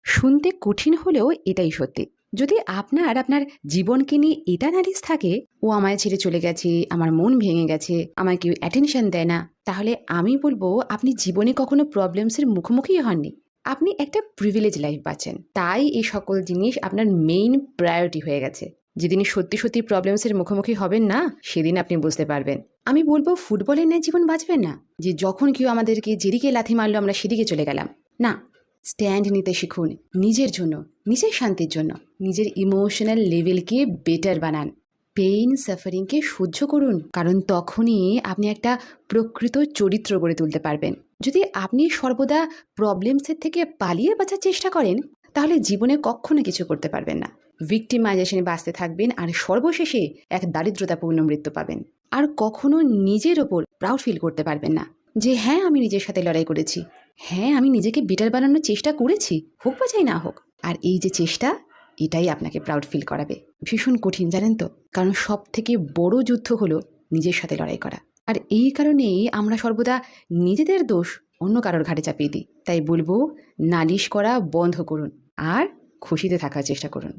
শুনতে কঠিন হলেও এটাই সত্যি। যদি আপনার আপনার জীবনকে নিয়ে এটা নালিশ থাকে, ও আমায় ছেড়ে চলে গেছে, আমার মন ভেঙে গেছে, আমায় কেউ অ্যাটেনশন দেয় না, তাহলে আমি বলবো আপনি জীবনে কখনো প্রবলেমসের মুখোমুখি হননি। আপনি একটা প্রিভিলেজ লাইফ বাঁচেন, তাই এই সকল জিনিস আপনার মেইন প্রায়োরিটি হয়ে গেছে। যেদিন সত্যি সত্যি প্রবলেমসের মুখোমুখি হবেন না, সেদিন আপনি বুঝতে পারবেন। আমি বলবো ফুটবলের ন্যায় জীবন বাঁচবেন না, যে যখন কেউ আমাদেরকে যেদিকে লাথি মারলো আমরা সেদিকে চলে গেলাম। না, স্ট্যান্ড নিতে শিখুন নিজের জন্য, নিজের শান্তির জন্য। নিজের ইমোশনাল লেভেলকে বেটার বানান, পেইন সাফারিংকে সহ্য করুন, কারণ তখনই আপনি একটা প্রকৃত চরিত্র গড়ে তুলতে পারবেন। যদি আপনি সর্বদা প্রবলেমসের থেকে পালিয়ে বাঁচার চেষ্টা করেন, তাহলে জীবনে কখনো কিছু করতে পারবেন না। ভিক্টিমাইজেশনে বাঁচতে থাকবেন আর সর্বশেষে এক দারিদ্রতাপূর্ণ মৃত্যু পাবেন। আর কখনো নিজের ওপর প্রাউড ফিল করতে পারবেন না যে হ্যাঁ আমি নিজের সাথে লড়াই করেছি, হ্যাঁ আমি নিজেকে বেটার বানানোর চেষ্টা করেছি, হোক বা চাই না হোক। আর এই যে চেষ্টা, এটাই আপনাকে প্রাউড ফিল করাবে। ভীষণ কঠিন জানেন তো, কারণ সব থেকে বড় যুদ্ধ হলো নিজের সাথে লড়াই করা। আর এই কারণেই আমরা সর্বদা নিজেদের দোষ অন্য কারোর ঘাড়ে চাপিয়ে দিই। তাই বলবো নালিশ করা বন্ধ করুন আর খুশিতে থাকার চেষ্টা করুন।